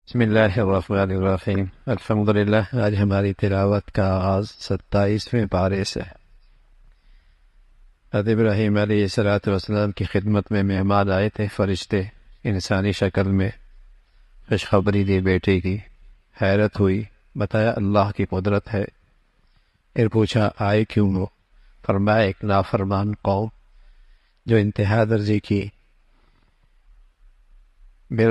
بسم اللہ الرحمن الرحیم الحمدللہ۔ آج ہماری تلاوت کا آغاز 27ویں پارے سے ہے۔ حضرت ابراہیم علیہ السلام کی خدمت میں مہمان آئے تھے، فرشتے انسانی شکل میں۔ خوشخبری دی بیٹے کی، حیرت ہوئی، بتایا اللہ کی قدرت ہے۔ پھر پوچھا آئے کیوں ہو؟ فرمایا ایک نافرمان قوم جو انتہا درجے کی بے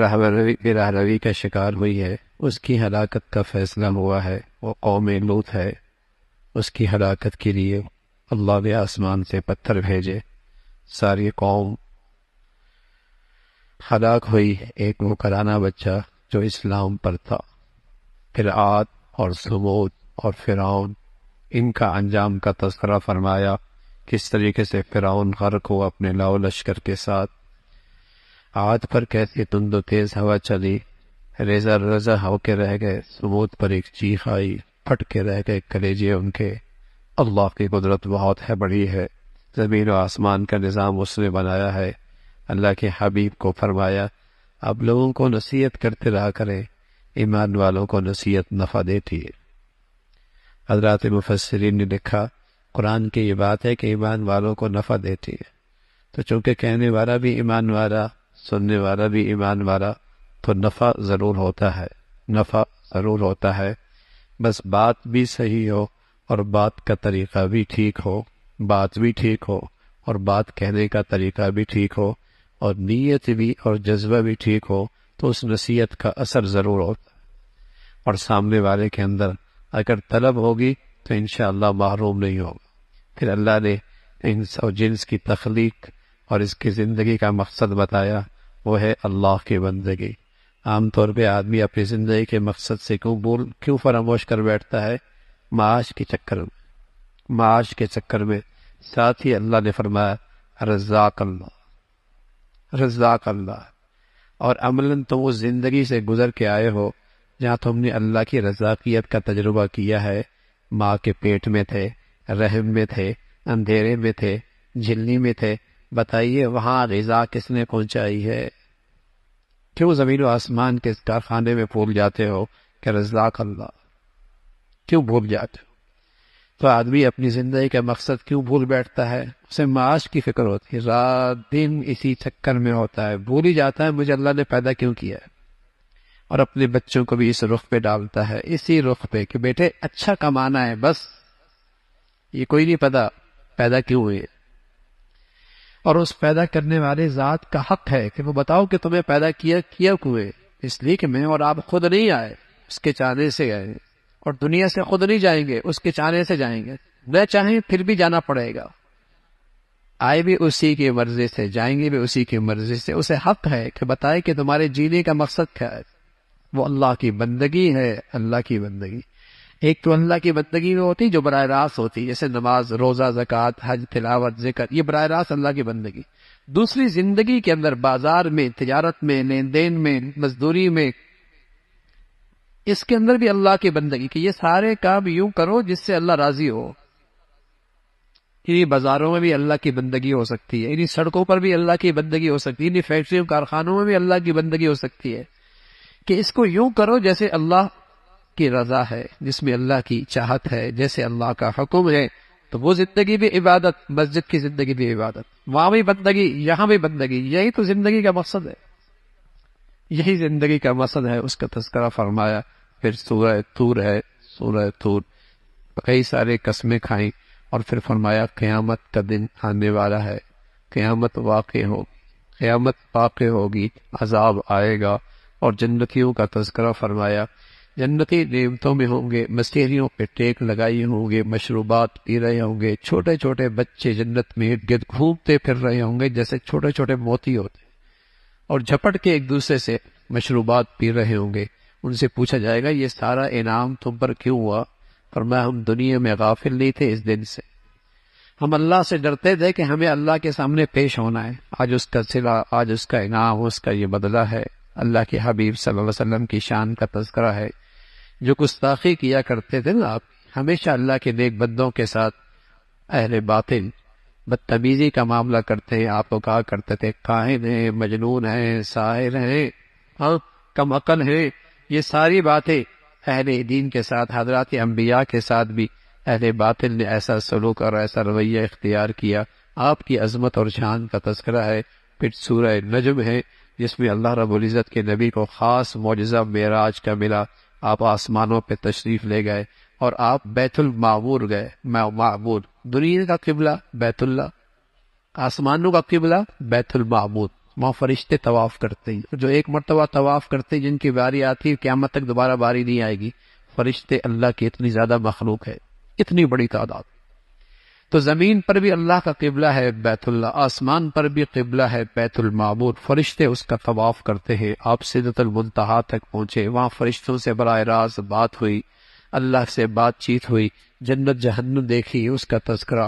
راہ روی کا شکار ہوئی ہے، اس کی ہلاکت کا فیصلہ ہوا ہے۔ وہ قوم لوط ہے، اس کی ہلاکت کے لیے اللہ نے آسمان سے پتھر بھیجے، ساری قوم ہلاک ہوئی۔ ایک مکرانہ بچہ جو اسلام پر تھا۔ پھر عاد اور ثمود اور فرعون، ان کا انجام کا تذکرہ فرمایا، کس طریقے سے فرعون غرق ہوا اپنے لاؤ لشکر کے ساتھ۔ عاد پر کیسی تند و تیز ہوا چلی، ریزہ ریزہ ہو کے رہ گئے۔ ثمود پر ایک چیخ آئی، پھٹ کے رہ گئے کلیجے ان کے۔ اللہ کی قدرت بہت ہے، بڑی ہے۔ زمین و آسمان کا نظام اس نے بنایا ہے۔ اللہ کے حبیب کو فرمایا آپ لوگوں کو نصیحت کرتے رہا کریں، ایمان والوں کو نصیحت نفع دیتی ہے۔ حضرات مفسرین نے لکھا قرآن کی یہ بات ہے کہ ایمان والوں کو نفع دیتی ہے، تو چونکہ کہنے والا بھی ایمان والا، سننے والا بھی ایمان والا، تو نفع ضرور ہوتا ہے، نفع ضرور ہوتا ہے۔ بس بات بھی صحیح ہو اور بات کا طریقہ بھی ٹھیک ہو، بات بھی ٹھیک ہو اور بات کہنے کا طریقہ بھی ٹھیک ہو، اور نیت بھی اور جذبہ بھی ٹھیک ہو، تو اس نصیحت کا اثر ضرور ہوتا ہے۔ اور سامنے والے کے اندر اگر طلب ہوگی تو انشاءاللہ محروم نہیں ہوگا۔ پھر اللہ نے انس اور جنس کی تخلیق اور اس کی زندگی کا مقصد بتایا، وہ ہے اللہ کی بندگی۔ عام طور پہ آدمی اپنی زندگی کے مقصد سے کیوں فراموش کر بیٹھتا ہے؟ معاش کے چکر میں، معاش کے چکر میں۔ ساتھ ہی اللہ نے فرمایا رزاق اللہ، رزاق اللہ۔ اور عملاً تم اس زندگی سے گزر کے آئے ہو جہاں تم نے اللہ کی رزاقیت کا تجربہ کیا ہے۔ ماں کے پیٹ میں تھے، رحم میں تھے، اندھیرے میں تھے، جھلنی میں تھے۔ بتائیے وہاں غذا کس نے پہنچائی ہے؟ کیوں زمین و آسمان کے اس کارخانے میں بھول جاتے ہو کہ رزاق اللہ؟ کیوں بھول جاتے ہو؟ تو آدمی اپنی زندگی کا مقصد کیوں بھول بیٹھتا ہے؟ اسے معاش کی فکر ہوتی ہے، رات دن اسی چکر میں ہوتا ہے، بھول ہی جاتا ہے مجھے اللہ نے پیدا کیوں کیا ہے۔ اور اپنے بچوں کو بھی اس رخ پہ ڈالتا ہے، اسی رخ پہ کہ بیٹے اچھا کمانا ہے، بس یہ کوئی نہیں پتا پیدا کیوں ہوئے۔ اور اس پیدا کرنے والے ذات کا حق ہے کہ وہ بتاؤ کہ تمہیں پیدا کیا کیوں ہے؟ اس لیے کہ میں اور آپ خود نہیں آئے، اس کے چاہنے سے آئے، اور دنیا سے خود نہیں جائیں گے، اس کے چاہنے سے جائیں گے۔ نہ چاہیں پھر بھی جانا پڑے گا، آئے بھی اسی کی مرضی سے، جائیں گے بھی اسی کی مرضی سے۔ اسے حق ہے کہ بتائے کہ تمہارے جینے کا مقصد کیا ہے۔ وہ اللہ کی بندگی ہے، اللہ کی بندگی۔ ایک تو اللہ کی بندگی میں ہوتی جو براہ راست ہوتی، جیسے نماز، روزہ، زکوٰۃ، حج، تلاوت، ذکر، یہ براہ راست اللہ کی بندگی۔ دوسری زندگی کے اندر، بازار میں، تجارت میں، لین دین میں، مزدوری میں، اس کے اندر بھی اللہ کی بندگی کہ یہ سارے کام یوں کرو جس سے اللہ راضی ہو۔ انہی بازاروں میں بھی اللہ کی بندگی ہو سکتی ہے، انہی سڑکوں پر بھی اللہ کی بندگی ہو سکتی ہے، انہی فیکٹریوں کارخانوں میں بھی اللہ کی بندگی ہو سکتی ہے کہ اس کو یوں کرو جیسے اللہ کی رضا ہے، جس میں اللہ کی چاہت ہے، جیسے اللہ کا حکم ہے۔ تو وہ زندگی بھی عبادت، مسجد کی زندگی بھی عبادت، وہاں بھی بندگی، یہاں بھی بندگی۔ یہی تو زندگی کا مقصد ہے، یہی زندگی کا مقصد ہے۔ اس کا تذکرہ فرمایا۔ پھر سورہ طور ہے، سورہ طور کئی سارے قسمیں کھائیں، اور پھر فرمایا قیامت کا دن آنے والا ہے، قیامت واقع ہو، قیامت واقع ہوگی، عذاب آئے گا۔ اور جنتیوں کا تذکرہ فرمایا، جنتی نعمتوں میں ہوں گے، مسیحیوں پہ ٹیک لگائی ہوں گے، مشروبات پی رہے ہوں گے، چھوٹے چھوٹے بچے جنت میں ارد گرد گھومتے پھر رہے ہوں گے جیسے چھوٹے چھوٹے موتی ہوتے، اور جھپٹ کے ایک دوسرے سے مشروبات پی رہے ہوں گے۔ ان سے پوچھا جائے گا یہ سارا انعام تم پر کیوں ہوا؟ فرمایا ہم دنیا میں غافل نہیں تھے اس دن سے، ہم اللہ سے ڈرتے تھے کہ ہمیں اللہ کے سامنے پیش ہونا ہے۔ آج اس کا صلہ، آج اس کا انعام، اس کا یہ بدلہ ہے۔ اللہ کے حبیب صلی اللہ علیہ وسلم کی شان کا تذکرہ ہے۔ جو گستاخی کیا کرتے تھے نا آپ، ہمیشہ اللہ کے نیک بندوں کے ساتھ اہل باطل بدتمیزی کا معاملہ کرتے ہیں، آپ کو کہا کرتے تھے کاہن ہیں، مجنون ہیں، ساحر ہیں، کم عقل ہیں، یہ ساری باتیں اہل دین کے ساتھ، حضرات انبیاء کے ساتھ بھی اہل باطل نے ایسا سلوک اور ایسا رویہ اختیار کیا۔ آپ کی عظمت اور شان کا تذکرہ ہے۔ پھر سورہ نجم ہے جس میں اللہ رب العزت کے نبی کو خاص معجزہ معراج کا ملا۔ آپ آسمانوں پہ تشریف لے گئے اور آپ بیت المعمور گئے۔ معمور دنیا کا قبلہ بیت اللہ، آسمانوں کا قبلہ بیت المعمور، وہاں فرشتے طواف کرتے ہیں، جو ایک مرتبہ طواف کرتے ہیں جن کی باری آتی ہے قیامت تک دوبارہ باری نہیں آئے گی۔ فرشتے اللہ کی اتنی زیادہ مخلوق ہے، اتنی بڑی تعداد۔ تو زمین پر بھی اللہ کا قبلہ ہے بیت اللہ، آسمان پر بھی قبلہ ہے بیت المعمور، فرشتے اس کا طواف کرتے ہیں۔ آپ سدرۃ المنتہا تک پہنچے، وہاں فرشتوں سے براہ راست بات ہوئی، اللہ سے بات چیت ہوئی، جنت جہنم دیکھی، اس کا تذکرہ،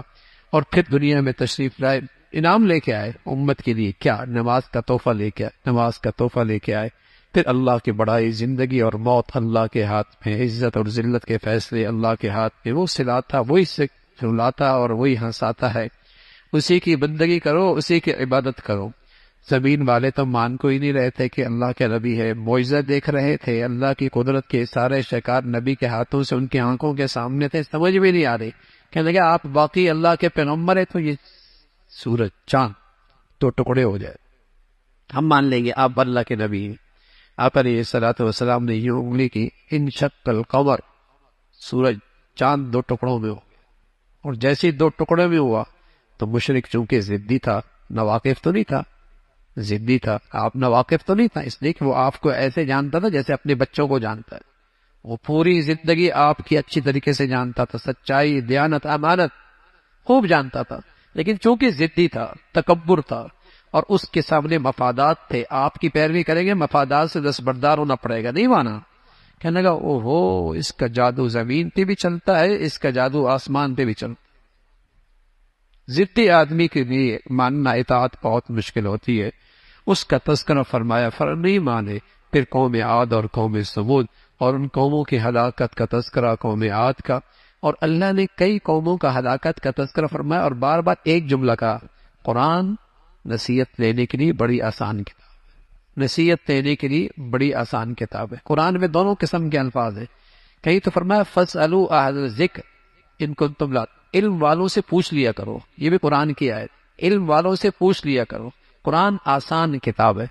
اور پھر دنیا میں تشریف لائے، انعام لے کے آئے امت کے لیے۔ کیا؟ نماز کا تحفہ لے کے آئے، نماز کا تحفہ لے کے آئے۔ پھر اللہ کی بڑائی، زندگی اور موت اللہ کے ہاتھ میں، عزت اور ذلت کے فیصلے اللہ کے ہاتھ میں، وہ سلاتا، وہی سے رلاتا اور وہی ہنساتا ہے۔ اسی کی بندگی کرو، اسی کی عبادت کرو۔ زمین والے تو مان کو ہی نہیں رہے تھے کہ اللہ کے نبی ہے، معجزہ دیکھ رہے تھے، اللہ کی قدرت کے سارے شکار نبی کے ہاتھوں سے ان کی آنکھوں کے سامنے تھے، سمجھ بھی نہیں آ رہی۔ کہنے لگا آپ واقعی اللہ کے پیغمبر ہیں تو یہ سورج چاند تو ٹکڑے ہو جائے، ہم مان لیں گے آپ اللہ کے نبی ہیں۔ آپ علیہ الصلوۃ والسلام نے یوں انگلی کی، انشق القمر، سورج چاند دو ٹکڑوں میں ہو گیا، اور جیسے ہی دو ٹکڑے میں ہوا تو مشرک چونکہ ضدی تھا، ناواقف تو نہیں تھا، ضدی تھا، آپ ناواقف تو نہیں تھا، اس لیے کہ وہ آپ کو ایسے جانتا تھا جیسے اپنے بچوں کو جانتا ہے، وہ پوری زندگی آپ کی اچھی طریقے سے جانتا تھا، سچائی، دیانت، امانت خوب جانتا تھا، لیکن چونکہ ضدی تھا، تکبر تھا، اور اس کے سامنے مفادات تھے، آپ کی پیروی کریں گے مفادات سے دستبردار ہونا پڑے گا، نہیں مانا۔ کہنے لگا اوہو، اس کا جادو زمین پہ بھی چلتا ہے، اس کا جادو آسمان پہ بھی چلتا ہے۔ ضدی آدمی کے لیے ماننا اطاعت بہت مشکل ہوتی ہے۔ اس کا تذکرہ فرمایا، نہیں مانے۔ پھر قوم عاد اور قوم ثمود، اور ان قوموں کی ہلاکت کا تذکرہ قوم عاد کا، اور اللہ نے کئی قوموں کا ہلاکت کا تذکرہ فرمایا، اور بار بار ایک جملہ کہا، قرآن نصیحت لینے کے لیے بڑی آسان کتاب ہے، نصیحت لینے کے لیے بڑی آسان کتاب ہے۔ قرآن میں دونوں قسم کے الفاظ ہیں، کہیں تو فرمایا فَاسْأَلُوا أَهْلَ الذِّكْرِ إِن كُنتُمْ لَا، علم والوں سے پوچھ لیا کرو، یہ بھی قرآن کی آیت، علم والوں سے پوچھ لیا کرو۔ قرآن آسان کتاب ہے،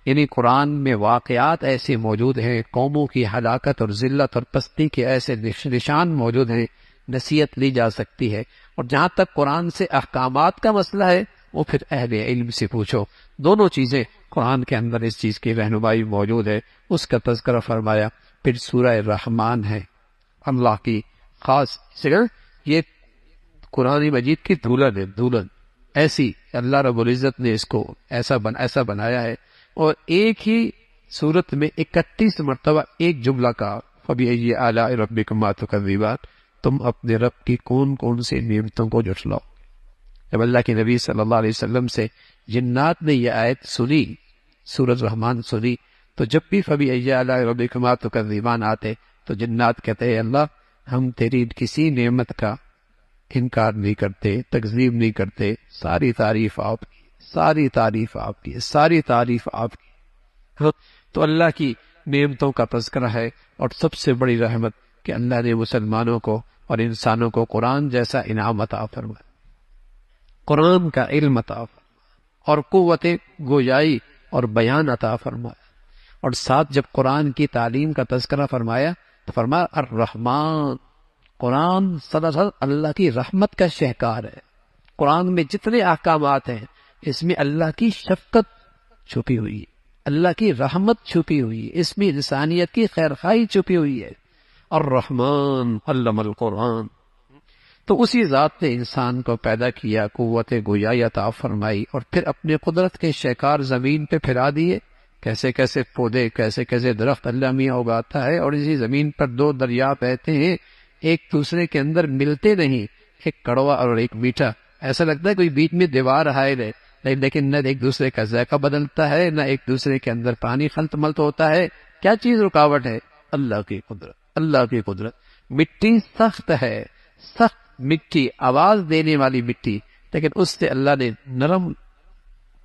یعنی قرآن میں واقعات ایسے موجود ہیں، قوموں کی ہلاکت اور ذلت اور پستی کے ایسے نشان موجود ہیں، نصیحت لی جا سکتی ہے۔ اور جہاں تک قرآن سے احکامات کا مسئلہ ہے وہ پھر اہل علم سے پوچھو، دونوں چیزیں قرآن کے اندر اس چیز کی رہنمائی موجود ہے، اس کا تذکرہ فرمایا۔ پھر سورہ رحمان ہے، اللہ کی خاص یہ قرآن مجید کی دولن ہے، دولن ایسی اللہ رب العزت نے اس کو ایسا بنایا ہے، اور ایک ہی صورت میں 31 مرتبہ ایک جملہ کا، فَبِأَيِّ آلَاءِ رَبِّكُمَا تُكَذِّبَانِ، تم اپنے رب کی کون کون سی نعمتوں کو جھٹلاؤ۔ جب اللہ کے نبی صلی اللہ علیہ وسلم سے جنات نے یہ آیت سنی، سورۃ رحمان سنی، تو جب بھی فَبِأَيِّ آلَاءِ رَبِّكُمَا تُكَذِّبَانِ آتے تو جنات کہتے ہیں اللہ ہم تیری کسی نعمت کا انکار نہیں کرتے، تکذیب نہیں کرتے، ساری تعریف آپ کی، ساری تعریف آپ کی، ساری تعریف آپ کی۔ تو اللہ کی نعمتوں کا تذکرہ ہے، اور سب سے بڑی رحمت کہ اللہ نے مسلمانوں کو اور انسانوں کو قرآن جیسا انعام عطا فرمایا، قرآن کا علم عطا فرمایا، اور قوت گویائی اور بیان عطا فرمایا، اور ساتھ جب قرآن کی تعلیم کا تذکرہ فرمایا تو فرمایا الرحمن، قرآن صلی اللہ علیہ وسلم اللہ کی رحمت کا شہکار ہے۔ قرآن میں جتنے احکامات ہیں اس میں اللہ کی شفقت چھپی ہوئی ہے، اللہ کی رحمت چھپی ہوئی ہے، اس میں انسانیت کی خیرخواہی چھپی ہوئی ہے۔ الرحمن علم القرآن، تو اسی ذات نے انسان کو پیدا کیا، قوت گویائی عطا فرمائی، اور پھر اپنے قدرت کے شہکار زمین پہ پھیلا دیے، کیسے کیسے پودے، کیسے کیسے درخت اللہ میاں اگاتا ہے، اور اسی زمین پر دو دریا بہتے ہیں، ایک دوسرے کے اندر ملتے نہیں، ایک کڑوا اور ایک میٹھا، ایسا لگتا ہے کوئی بیچ میں دیوار حائل ہے، لیکن نہ ایک دوسرے کا ذائقہ بدلتا ہے، نہ ایک دوسرے کے اندر پانی خلط ملط ہوتا ہے۔ کیا چیز رکاوٹ ہے؟ اللہ کی قدرت، اللہ کی قدرت۔ مٹی سخت ہے، سخت مٹی، آواز دینے والی مٹی، لیکن اس سے اللہ نے نرم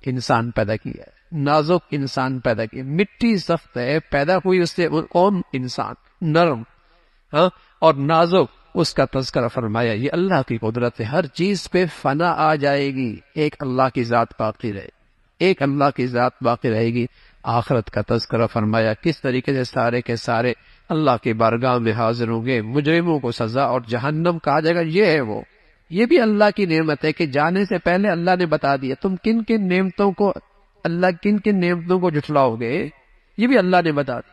انسان پیدا کیا ہے، نازک انسان پیدا کیا. مٹی سخت ہے، پیدا ہوئی اس سے کون؟ انسان نرم، ہاں، اور نازک. اس کا تذکرہ فرمایا یہ اللہ کی قدرت ہے، ہر چیز پہ فنا آ جائے گی، ایک اللہ کی ذات باقی رہے، ایک اللہ کی ذات باقی رہے گی. آخرت کا تذکرہ فرمایا کس طریقے سے سارے کے سارے اللہ کی بارگاہ میں حاضر ہوں گے، مجرموں کو سزا اور جہنم کہا جائے گا. یہ ہے وہ، یہ بھی اللہ کی نعمت ہے کہ جانے سے پہلے اللہ نے بتا دیا تم کن کن نعمتوں کو، اللہ کن کن نعمتوں کو جھٹلاؤ گے، یہ بھی اللہ نے بتا دیا.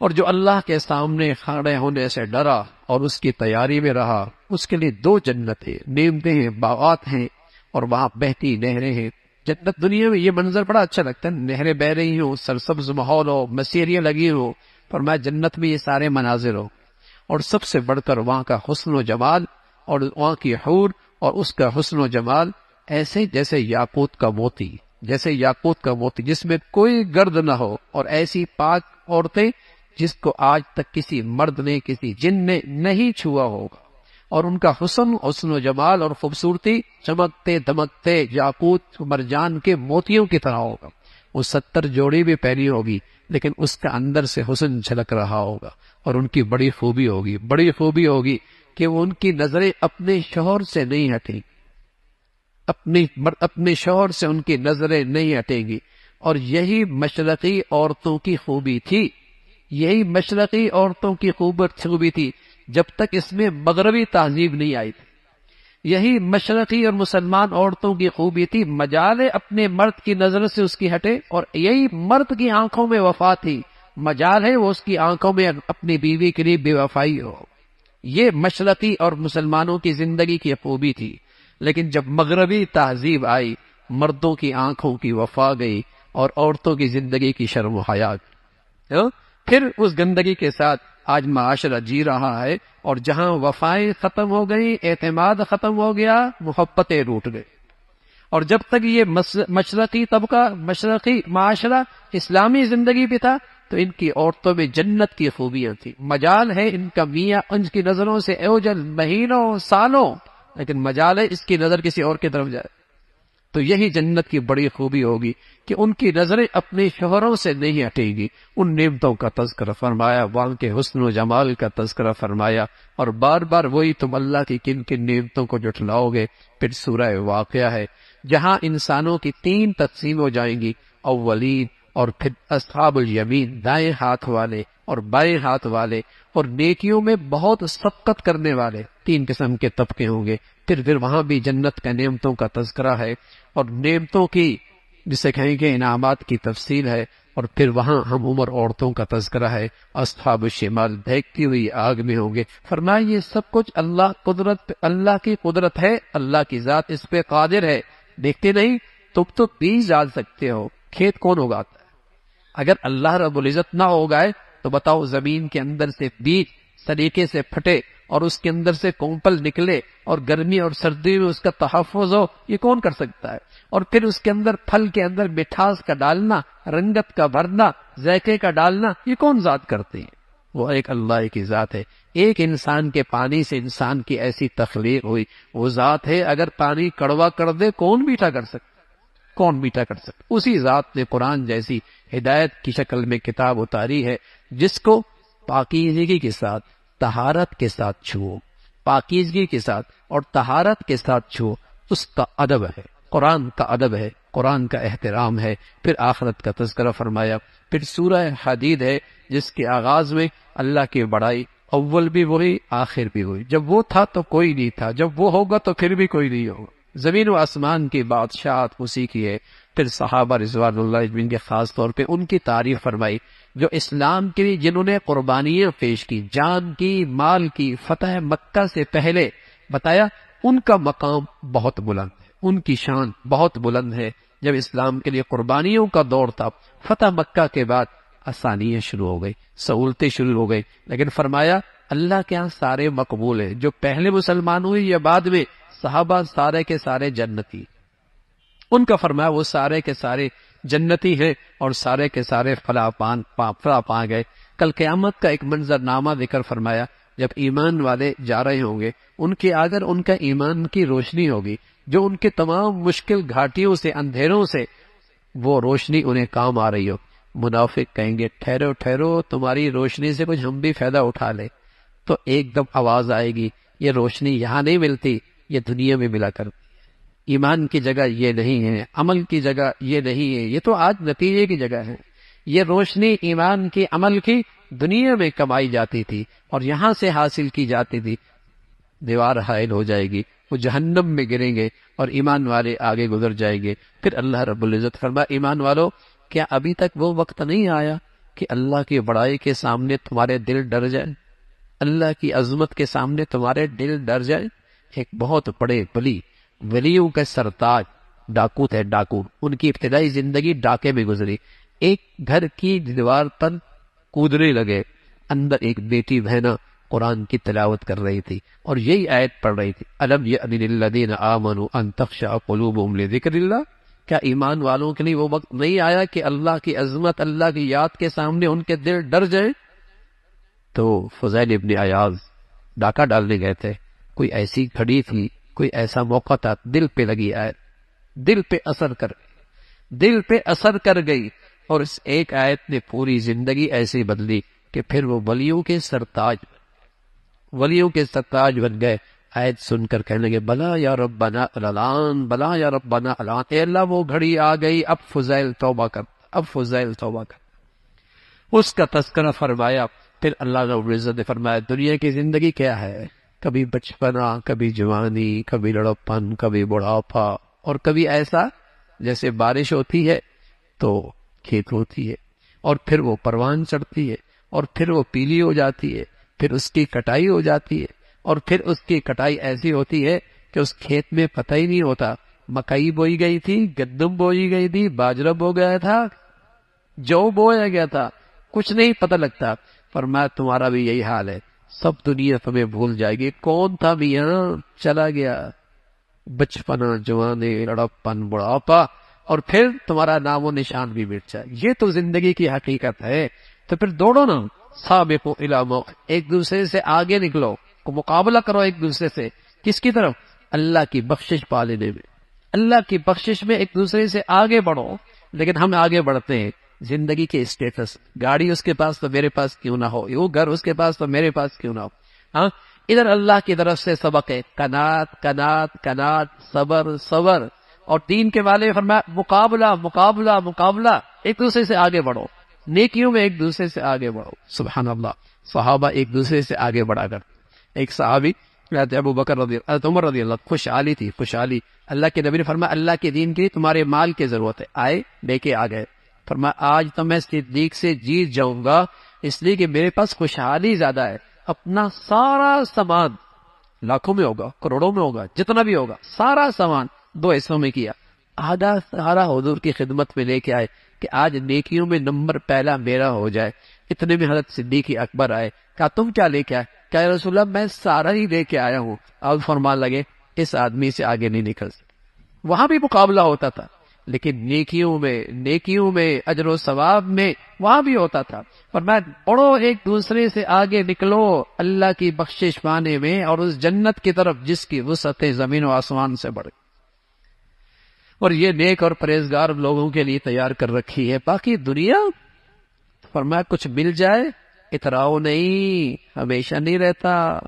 اور جو اللہ کے سامنے کھڑے ہونے سے ڈرا اور اس کی تیاری میں رہا، اس کے لیے 2 جنتیں، نعمتیں ہیں، باغات ہیں، اور وہاں بہتی نہریں ہیں. جنت دنیا میں یہ منظر بڑا اچھا لگتا ہے، نہریں بہ رہی ہوں، سرسبز ماحول ہو، مسیریاں لگی ہو، فرمایا جنت میں یہ سارے مناظر ہو. اور سب سے بڑھ کر وہاں کا حسن و جمال، اور وہاں کی حور اور اس کا حسن و جمال ایسے جیسے یاقوت کا موتی، جیسے یاقوت کا موتی جس میں کوئی گرد نہ ہو، اور ایسی پاک عورتیں جس کو آج تک کسی مرد نے، کسی جن نے نہیں چھوا ہوگا. اور ان کا حسن و جمال اور خوبصورتی چمکتے دمکتے یاقوت مرجان کے موتیوں کی طرح ہوگا. وہ 70 جوڑی بھی پہنی ہوگی لیکن اس کا اندر سے حسن جھلک رہا ہوگا. اور ان کی بڑی خوبی ہوگی کہ وہ ان کی نظریں اپنے شوہر سے نہیں ہٹیں، اپنے شوہر سے ان کی نظریں نہیں ہٹیں گی. اور یہی مشرقی عورتوں کی خوبی تھی، یہی مشرقی عورتوں کی خوبی تھی جب تک اس میں مغربی تہذیب نہیں آئی تھی. یہی مشرقی اور مسلمان عورتوں کی خوبی تھی، مجال اپنے مرد کی نظر سے اس کی ہٹے. اور یہی مرد کی آنکھوں میں وفا تھی، مجال ہے وہ اس کی آنکھوں میں اپنی بیوی کے لیے بے وفائی ہو. یہ مشرقی اور مسلمانوں کی زندگی کی خوبی تھی. لیکن جب مغربی تہذیب آئی، مردوں کی آنکھوں کی وفا گئی اور عورتوں کی زندگی کی شرم و حیا گئی. پھر اس گندگی کے ساتھ آج معاشرہ جی رہا ہے، اور جہاں وفائیں ختم ہو گئی، اعتماد ختم ہو گیا، محبتیں روٹ گئی. اور جب تک یہ مشرقی طبقہ، مشرقی معاشرہ اسلامی زندگی بھی تھا تو ان کی عورتوں میں جنت کی خوبیاں تھیں. مجال ہے ان کا میاں ان کی نظروں سے اوجل مہینوں سالوں، لیکن مجال ہے اس کی نظر کسی اور کی طرف جائے. تو یہی جنت کی بڑی خوبی ہوگی کہ ان کی نظریں اپنے شوہروں سے نہیں ہٹیں گی. ان نعمتوں کا تذکرہ فرمایا، وہاں کے حسن و جمال کا تذکرہ فرمایا، اور بار بار وہی تم اللہ کی کن کن نعمتوں کو جھٹلاؤ گے. پھر سورہ واقعہ ہے جہاں انسانوں کی 3 تقسیم ہو جائیں گی، اولین، اور پھر اصحاب الیمین دائیں ہاتھ والے اور بائیں ہاتھ والے، اور نیکیوں میں بہت سبقت کرنے والے. 3 قسم کے طبقے ہوں گے. پھر وہاں بھی جنت کا نعمتوں کا تذکرہ ہے، اور نعمتوں کی جسے کہیں گے انعامات کی تفصیل ہے. اور پھر وہاں ہم عمر عورتوں کا تذکرہ ہے. اصحاب الشمال بھیگتی ہوئی آگ میں ہوں گے. فرمایا یہ سب کچھ اللہ کی قدرت ہے، اللہ کی ذات اس پہ قادر ہے. دیکھتے نہیں، تم تو بیج ڈال سکتے ہو، کھیت کون اگاتا ہے؟ اگر اللہ رب العزت نہ اگائے تو بتاؤ زمین کے اندر سے بیج سلیقے سے پھٹے اور اس کے اندر سے کونپل نکلے اور گرمی اور سردی میں اس کا تحفظ ہو، یہ کون کر سکتا ہے؟ اور پھر اس کے اندر پھل کے اندر مٹھاس کا ڈالنا، رنگت کا بھرنا، ذائقے کا ڈالنا، یہ کون ذات کرتے ہیں؟ وہ ایک اللہ کی ذات ہے. ایک انسان کے پانی سے انسان کی ایسی تخلیق ہوئی، وہ ذات ہے. اگر پانی کڑوا کر دے کون میٹھا کر سکتا؟ کون میٹھا کر سکتا؟ اسی ذات نے قرآن جیسی ہدایت کی شکل میں کتاب اتاری ہے جس کو پاکیزگی کے ساتھ، طہارت کے ساتھ چھو، پاکیزگی کے ساتھ اور طہارت کے ساتھ چھو. اس کا ادب ہے، قرآن کا ادب ہے، قرآن کا احترام ہے. پھر آخرت کا تذکرہ فرمایا. پھر سورہ حدید ہے جس کے آغاز میں اللہ کی بڑائی، اول بھی وہی آخر بھی وہی. جب وہ تھا تو کوئی نہیں تھا، جب وہ ہوگا تو پھر بھی کوئی نہیں ہوگا. زمین و آسمان کی بادشاہت اسی کی ہے. پھر صحابہ رضوان اللہ اجمعین کے خاص طور پہ ان کی تعریف فرمائی جو اسلام کے لیے جنہوں نے قربانیاں پیش کی، جان کی، مال کی. فتح مکہ سے پہلے بتایا ان کا مقام بہت بلند ہے، ان کی شان بہت بلند ہے. جب اسلام کے لیے قربانیوں کا دور تھا، فتح مکہ کے بعد آسانیاں شروع ہو گئی، سہولتیں شروع ہو گئی. لیکن فرمایا اللہ کے ہاں سارے مقبول ہیں. جو پہلے مسلمان ہوئے یا بعد میں صحابہ سارے کے سارے جنتی، ان کا فرمایا وہ سارے کے سارے جنتی ہیں اور سارے کے سارے فلاح پا گئے. کل قیامت کا ایک منظر نامہ ذکر فرمایا. جب ایمان والے جا رہے ہوں گے، ان کے اگر ان کا ایمان کی روشنی ہوگی جو ان کے تمام مشکل گھاٹیوں سے، اندھیروں سے وہ روشنی انہیں کام آ رہی ہو۔ منافق کہیں گے ٹھہرو ٹھہرو، تمہاری روشنی سے کچھ ہم بھی فائدہ اٹھا لیں۔ تو ایک دم آواز آئے گی، یہ روشنی یہاں نہیں ملتی، یہ دنیا میں ملا کرتی ہے۔ ایمان کی جگہ یہ نہیں ہے، عمل کی جگہ یہ نہیں ہے، یہ تو آج نتیجے کی جگہ ہے۔ یہ روشنی ایمان کی، عمل کی دنیا میں کمائی جاتی تھی اور یہاں سے حاصل کی جاتی تھی۔ دیوار حائل ہو جائے گی، وہ جہنم میں گریں گے اور ایمان والے آگے گزر جائیں گے۔ پھر اللہ رب العزت فرمایا ایمان والو، کیا ابھی تک وہ وقت نہیں آیا کہ اللہ کی بڑائی کے سامنے تمہارے دل ڈر جائے، اللہ کی عظمت کے سامنے تمہارے دل ڈر جائے؟ ایک بہت بڑے ولیوں کا سرتاج ڈاکو تھے، ڈاکو، ان کی ابتدائی زندگی ڈاکے میں گزری۔ ایک گھر کی دیوار پر کودنے لگے، اندر ایک بیٹی بہنا قرآن کی تلاوت کر رہی تھی اور یہی آیت پڑھ رہی تھی، الم یأن للذین آمنوا ان تخشع قلوبهم لذکر اللہ، کیا ایمان والوں کے لیے وہ وقت نہیں آیا کہ اللہ کی عظمت، اللہ کی یاد کے سامنے ان کے دل ڈر جائیں؟ تو فضیل ابن عیاض ڈاکہ ڈالنے گئے تھے، کوئی ایسی گھڑی تھی، کوئی ایسا موقع تھا، دل پہ لگی آیت، دل پہ اثر کر گئی اور اس ایک آیت نے پوری زندگی ایسی بدلی کہ پھر وہ ولیوں کے سرتاج بن گئے۔ آیت سن کر کہنے لگے بلا یا ربنا الان، بلا یا ربنا الان، اے اللہ وہ گھڑی آ گئی، اب فضیل توبہ کر۔ اس کا تذکرہ فرمایا۔ پھر اللہ رب العزت نے فرمایا دنیا کی زندگی کیا ہے؟ کبھی بچپنا، کبھی جوانی، کبھی لڑپن، کبھی بڑھاپا، اور کبھی ایسا جیسے بارش ہوتی ہے تو کھیت ہوتی ہے اور پھر وہ پروان چڑھتی ہے اور پھر وہ پیلی ہو جاتی ہے، پھر اس کی کٹائی ہو جاتی ہے اور پھر اس کی کٹائی ایسی ہوتی ہے کہ اس کھیت میں پتہ ہی نہیں ہوتا مکئی بوئی گئی تھی، گندم بوئی گئی تھی، باجرہ بو گیا تھا، جو بویا گیا تھا، کچھ نہیں پتہ لگتا۔ فرمایا تمہارا بھی یہی حال ہے، سب دنیا تمہیں بھول جائے گی، کون تھا میاں، چلا گیا، بچپنا، جوانی، لڑپن، بڑھاپا، اور پھر تمہارا نام و نشان بھی مٹ جائے۔ یہ تو زندگی کی حقیقت ہے۔ تو پھر دوڑو نا، سابقوا الی موت، ایک دوسرے سے آگے نکلو، مقابلہ کرو ایک دوسرے سے، کس کی طرف؟ اللہ کی بخشش پا لینے میں، اللہ کی بخشش میں ایک دوسرے سے آگے بڑھو۔ لیکن ہم آگے بڑھتے ہیں زندگی کے اسٹیٹس، گاڑی اس کے پاس تو میرے پاس کیوں نہ ہو، وہ گھر اس کے پاس تو میرے پاس کیوں نہ ہو۔ ہاں، ادھر اللہ کی طرف سے سبق ہے، کنات کنات کنات، صبر صبر، اور دین کے والے فرمایا مقابلہ مقابلہ مقابلہ، ایک دوسرے سے آگے بڑھو، نیکیوں میں ایک دوسرے سے آگے بڑھو۔ سبحان اللہ، صحابہ ایک دوسرے سے آگے بڑھا کر، ایک صحابی حضرت ابو بکر رضی اللہ، حضرت عمر رضی اللہ، خوشحالی تھی، خوشحالی، اللہ کے نبی نے فرمایا اللہ کے دین کے لیے تمہارے مال کی ضرورت ہے، آئے لے کے آ گئے، فرمایا آج تو میں صدیق سے جیت جاؤں گا، اس لیے کہ میرے پاس خوشحالی زیادہ ہے، اپنا سارا سامان، لاکھوں میں ہوگا، کروڑوں میں ہوگا، جتنا بھی ہوگا، سارا سامان 2 حصوں میں کیا، آدھا سارا حضور کی خدمت میں لے کے آئے کہ آج نیکیوں میں نمبر پہلا میرا ہو جائے۔ اتنے میں حضرت صدیق اکبر آئے، کہا تم کیا لے کے آئے؟ کہا یا رسول اللہ میں سارا ہی لے کے آیا ہوں۔ اب فرمان لگے اس آدمی سے آگے نہیں نکل سکتے۔ وہاں بھی مقابلہ ہوتا تھا، لیکن نیکیوں میں اجر و ثواب میں وہاں بھی ہوتا تھا۔ فرمایا بڑھو، ایک دوسرے سے آگے نکلو اللہ کی بخشش پانے میں اور اس جنت کی طرف جس کی وسعتیں زمین و آسمان سے بڑھ، اور یہ نیک اور پرہیزگار لوگوں کے لیے تیار کر رکھی ہے۔ باقی دنیا، فرمایا کچھ مل جائے اتراؤ نہیں، ہمیشہ نہیں رہتا،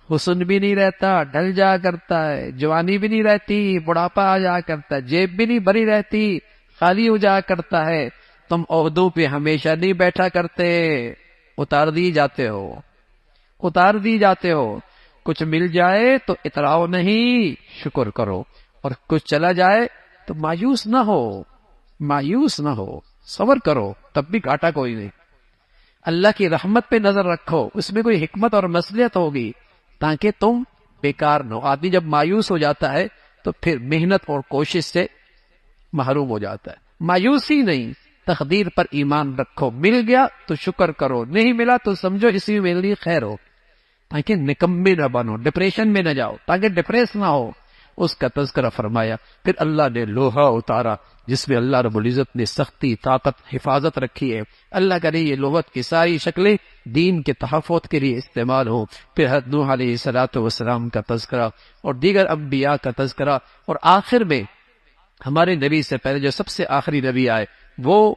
حسن بھی نہیں رہتا، ڈھل جا کرتا ہے، جوانی بھی نہیں رہتی، بڑھاپا آ جا کرتا ہے، جیب بھی نہیں بھری رہتی، خالی ہو جا کرتا ہے۔ تم عہدوں پہ ہمیشہ نہیں بیٹھا کرتے، اتار دی جاتے ہو۔ کچھ مل جائے تو اتراؤ نہیں، شکر کرو، اور کچھ چلا جائے تو مایوس نہ ہو، صبر کرو، تب بھی گھاٹا کوئی نہیں۔ اللہ کی رحمت پہ نظر رکھو، اس میں کوئی حکمت اور مصلحت ہوگی تاکہ تم بیکار نہ ہو۔ آدمی جب مایوس ہو جاتا ہے تو پھر محنت اور کوشش سے محروم ہو جاتا ہے۔ مایوسی نہیں، تقدیر پر ایمان رکھو، مل گیا تو شکر کرو، نہیں ملا تو سمجھو اسی میں میرے لیے خیر ہو، تاکہ نکمے نہ بنو، ڈپریشن میں نہ جاؤ، تاکہ ڈپریس نہ ہو۔ اس کا تذکرہ فرمایا۔ پھر اللہ نے لوہا اتارا جس میں اللہ رب العزت نے سختی، طاقت، حفاظت رکھی ہے۔ اللہ کرے یہ لغت کی ساری شکلیں دین کے تحفظ کے لیے استعمال ہوں۔ پھر حضرت نوح علیہ الصلوۃ والسلام کا تذکرہ اور دیگر انبیاء کا تذکرہ، اور آخر میں ہمارے نبی سے پہلے جو سب سے آخری نبی آئے وہ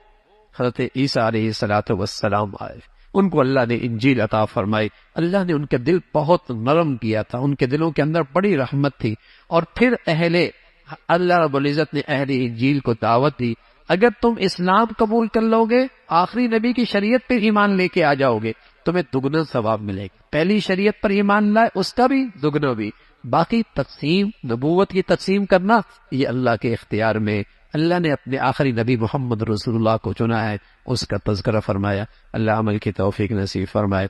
حضرت عیسیٰ علیہ السلام آئے، ان کو اللہ نے انجیل عطا فرمائی، اللہ نے ان کے دل بہت نرم کیا تھا، ان کے دلوں کے اندر بڑی رحمت تھی، اور پھر اللہ رب العزت نے اہل انجیل کو دعوت دی، اگر تم اسلام قبول کر لو گے، آخری نبی کی شریعت پر ایمان لے کے آ جاؤ گے، تمہیں دگنا ثواب ملے گا، پہلی شریعت پر ایمان لائے اس کا بھی دگنا بھی، باقی تقسیم نبوت کی تقسیم کرنا یہ اللہ کے اختیار میں، اللہ نے اپنے آخری نبی محمد رسول اللہ کو چنا ہے، اس کا تذکرہ فرمایا، اللہ عمل کی توفیق نصیب فرمائے۔